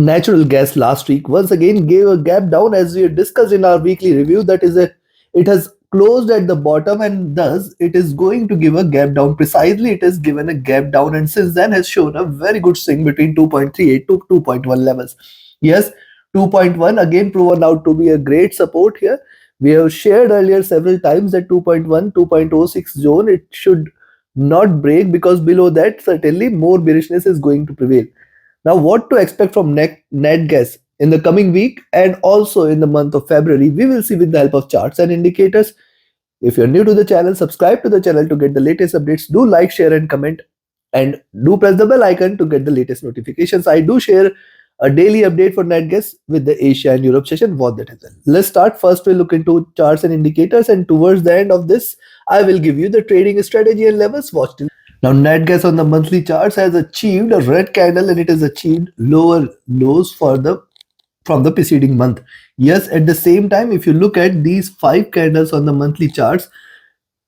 Natural gas last week once again gave a gap down as we discussed in our weekly review. That is, it has closed at the bottom and thus it is going to give a gap down. Precisely, it has given a gap down and since then has shown a very good swing between 2.38 to 2.1 levels. Yes, 2.1 again proven out to be a great support here. We have shared earlier several times that 2.1, 2.06 zone, it should not break because below that certainly more bearishness is going to prevail. Now, what to expect from net gas in the coming week and also in the month of February, we will see with the help of charts and indicators. If you're new to the channel, subscribe to the channel to get the latest updates. Do like, share, and comment, and do press the bell icon to get the latest notifications. I do share a daily update for net gas with the Asia and Europe session. What that is. Let's start. First, we'll look into charts and indicators, and towards the end of this, I will give you the trading strategy and levels. Watch till now. Net gas on the monthly charts has achieved a red candle and it has achieved lower lows for the from the preceding month. Yes, at the same time, if you look at these five candles on the monthly charts,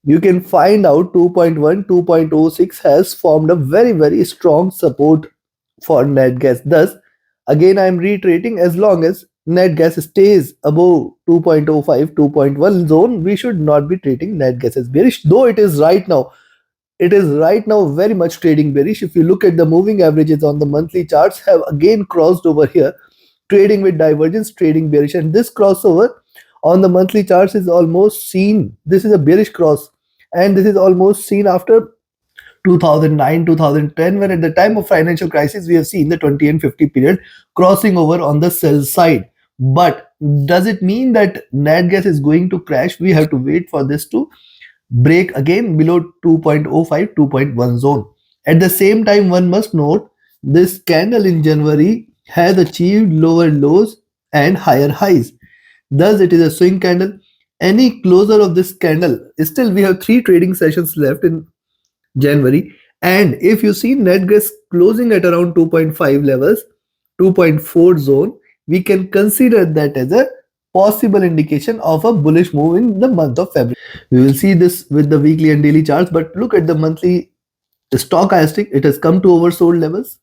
you can find out 2.1, 2.06 has formed a very strong support for net gas. Thus, again, I am reiterating, as long as net gas stays above 2.05, 2.1 zone, we should not be treating net gas as bearish, though it is right now very much trading bearish. If you look at the moving averages on the monthly charts, have again crossed over here, trading with divergence, trading bearish, and this crossover on the monthly charts is almost seen. This is a bearish cross, and this is almost seen after 2009, 2010, when at the time of financial crisis we have seen the 20 and 50 period crossing over on the sell side. But does it mean that net gas is going to crash? We have to wait for this to break again below 2.05, 2.1 zone. At the same time, one must note this candle in January has achieved lower lows and higher highs. Thus, it is a swing candle. Any closure of this candle, still we have 3 trading sessions left in January. And if you see net gas closing at around 2.5 levels, 2.4 zone, we can consider that as a possible indication of a bullish move in the month of February. We will see this with the weekly and daily charts, but look at the monthly stochastic. It has come to oversold levels.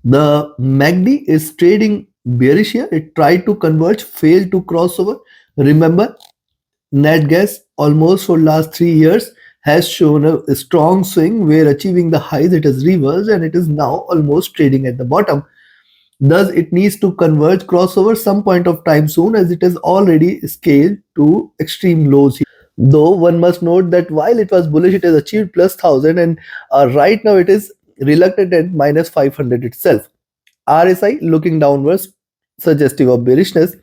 The MACD is trading bearish here. It tried to converge, failed to cross over. Remember, net gas almost for last 3 years has shown a strong swing where achieving the highs it has reversed and it is now almost trading at the bottom. Thus, it needs to converge, crossover some point of time soon, as it has already scaled to extreme lows here. Though one must note that while it was bullish, it has achieved plus 1000 and right now it is reluctant at minus 500 itself. RSI looking downwards, suggestive of bearishness.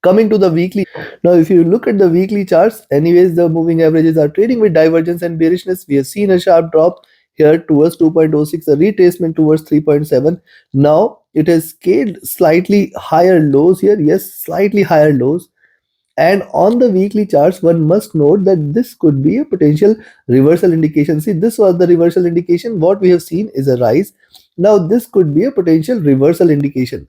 Coming to the weekly, now if you look at the weekly charts, anyways, the moving averages are trading with divergence and bearishness. We have seen a sharp drop here towards 2.06, a retracement towards 3.7. Now it has scaled slightly higher lows here. Yes, slightly higher lows. And on the weekly charts, one must note that this could be a potential reversal indication. See, this was the reversal indication. What we have seen is a rise. Now this could be a potential reversal indication.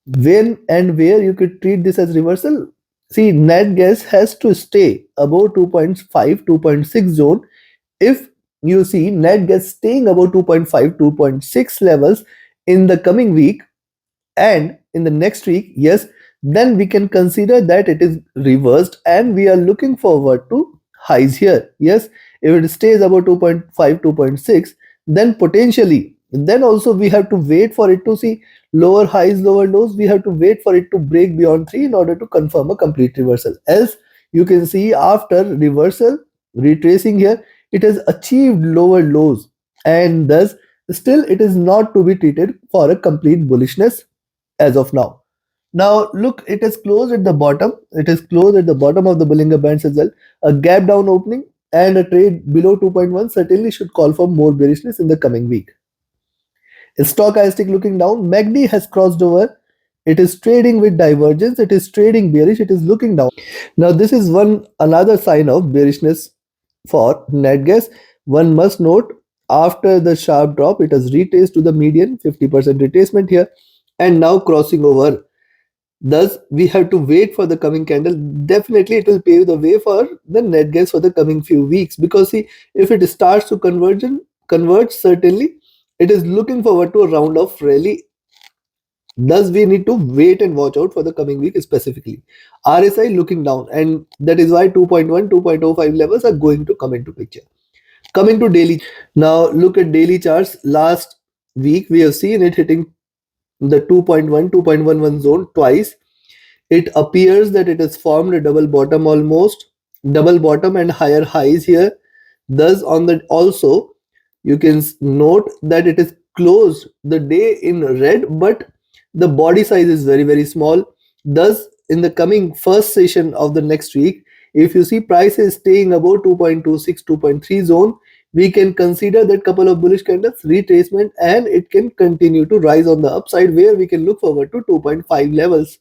When and where you could treat this as reversal? See, net gas has to stay above 2.5, 2.6 zone. If you see net gas staying above 2.5, 2.6 levels in the coming week and in the next week, yes, then we can consider that it is reversed and we are looking forward to highs here. Yes, if it stays above 2.5, 2.6, then potentially, then also we have to wait for it to see lower highs, lower lows. We have to wait for it to break beyond 3 in order to confirm a complete reversal. Else, you can see after reversal, retracing here, it has achieved lower lows and thus still it is not to be treated for a complete bullishness as of now. Now look, it is closed at the bottom. It is closed at the bottom of the Bollinger Bands as well. A gap down opening and a trade below 2.1 certainly should call for more bearishness in the coming week. Stochastic looking down, MACD has crossed over. It is trading with divergence. It is trading bearish. It is looking down. Now this is another sign of bearishness for net gas. One must note after the sharp drop, it has retraced to the median, 50% retracement here, and now crossing over. Thus, we have to wait for the coming candle. Definitely, it will pave the way for the net gas for the coming few weeks because see, if it starts to converge, certainly it is looking forward to a round of rally Thus, we need to wait and watch out for the coming week specifically. RSI looking down, and that is why 2.1, 2.05 levels are going to come into picture. Coming to daily, now look at daily charts. Last week, we have seen it hitting the 2.1, 2.11 zone twice. It appears that it has formed a double bottom almost, double bottom and higher highs here. Thus, on the also, you can note that it is closed the day in red, but the body size is very small. Thus, in the coming first session of the next week, if you see prices staying above 2.26, 2.3 zone, we can consider that couple of bullish candles retracement, and it can continue to rise on the upside, where we can look forward to 2.5 levels,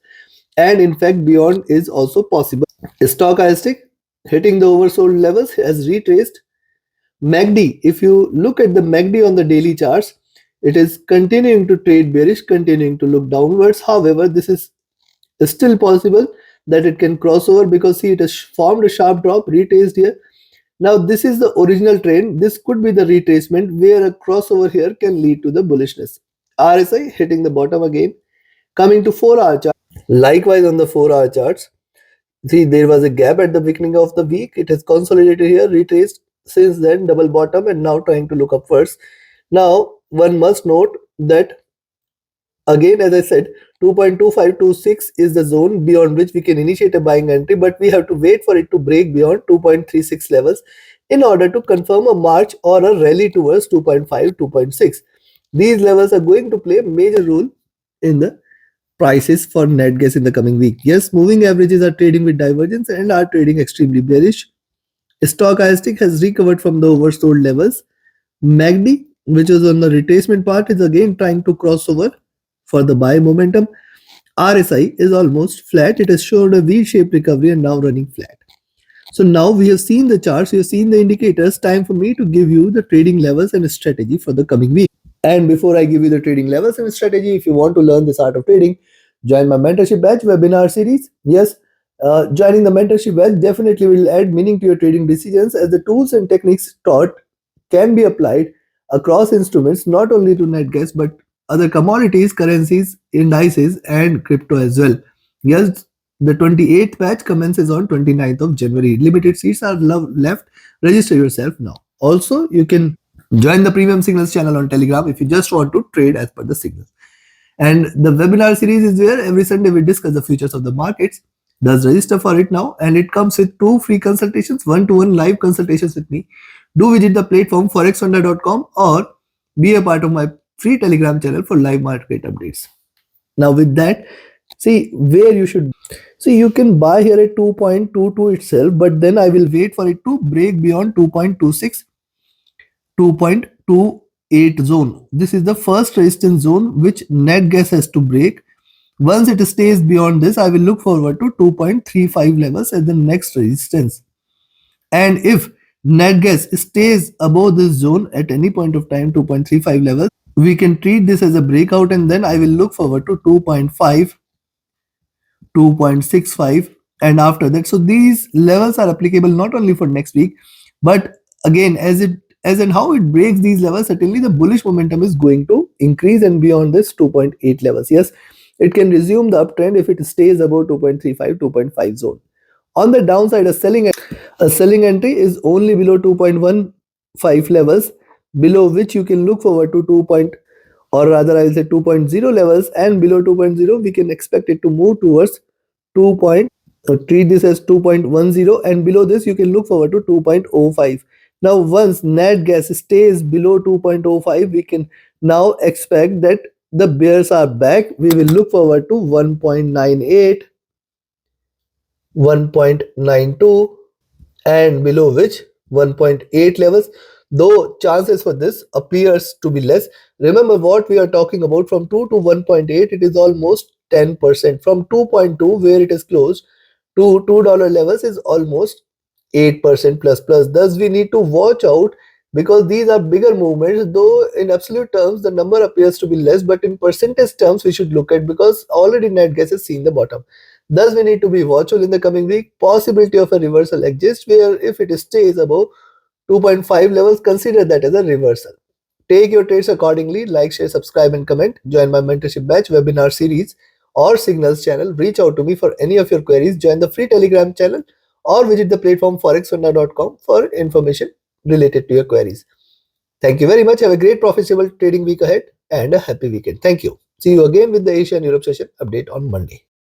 and in fact beyond is also possible. Stochastic hitting the oversold levels has retraced. MACD, if you look at the MACD on the daily charts, it is continuing to trade bearish, continuing to look downwards. However, this is still possible that it can cross over, because see, it has formed a sharp drop, retraced here. Now this is the original trend. This could be the retracement where a crossover here can lead to the bullishness. RSI hitting the bottom again. Coming to 4-hour chart. Likewise on the 4-hour charts, see, there was a gap at the beginning of the week. It has consolidated here, retraced since then, double bottom, and now trying to look upwards. Now, one must note that again, as I said, 2.2526 is the zone beyond which we can initiate a buying entry, but we have to wait for it to break beyond 2.36 levels in order to confirm a march or a rally towards 2.5, 2.6. These levels are going to play a major role in the prices for net gas in the coming week. Yes, moving averages are trading with divergence and are trading extremely bearish. Stochastic has recovered from the oversold levels. MACD, which is on the retracement part, is again trying to cross over for the buy momentum. RSI is almost flat. It has showed a V-shaped recovery and now running flat. So now we have seen the charts, we have seen the indicators. Time for me to give you the trading levels and strategy for the coming week. And before I give you the trading levels and strategy, if you want to learn this art of trading, join my mentorship batch webinar series. Yes, joining the mentorship batch definitely will add meaning to your trading decisions, as the tools and techniques taught can be applied across instruments, not only to net gas but other commodities, currencies, indices, and crypto as well. Yes, the 28th batch commences on 29th of January. Limited seats are left. Register yourself now. Also, you can join the premium signals channel on Telegram if you just want to trade as per the signals. And the webinar series is where every Sunday we discuss the futures of the markets. Thus register for it now, and it comes with 2 free consultations, one-to-one live consultations with me. Do visit the platform forexfounder.com or be a part of my free Telegram channel for live market updates. Now with that, see where you should. See, you can buy here at 2.22 itself, but then I will wait for it to break beyond 2.26, 2.28 zone. This is the first resistance zone which net gas has to break. Once it stays beyond this, I will look forward to 2.35 levels as the next resistance. And if net gas stays above this zone at any point of time, 2.35 levels, we can treat this as a breakout, and then I will look forward to 2.5, 2.65, and after that. So these levels are applicable not only for next week, but again, as and how it breaks these levels, certainly the bullish momentum is going to increase, and beyond this 2.8 levels. Yes, it can resume the uptrend if it stays above 2.35, 2.5 zone. On the downside, a selling entry is only below 2.15 levels, below which you can look forward to 2. Or rather, I'll say 2.0 levels, and below 2.0 we can expect it to move towards 2. Treat this as 2.10, and below this you can look forward to 2.05. Now once net gas stays below 2.05, we can now expect that the bears are back. We will look forward to 1.98, 1.92, and below which 1.8 levels, though chances for this appears to be less. Remember what we are talking about, from 2 to 1.8, it is almost 10%. From 2.2, where it is closed, to $2 levels is almost 8% plus plus. Thus we need to watch out, because these are bigger movements, though in absolute terms the number appears to be less, but in percentage terms we should look at, because already net gas has seen the bottom. Thus we need to be watchful in the coming week. Possibility of a reversal exists, where if it stays above 2.5 levels, consider that as a reversal. Take your trades accordingly. Like, share, subscribe, and comment. Join my mentorship batch, webinar series, or signals channel. Reach out to me for any of your queries. Join the free Telegram channel or visit the platform forexfunda.com for information related to your queries. Thank you very much. Have a great profitable trading week ahead and a happy weekend. Thank you. See you again with the Asia and Europe session update on Monday.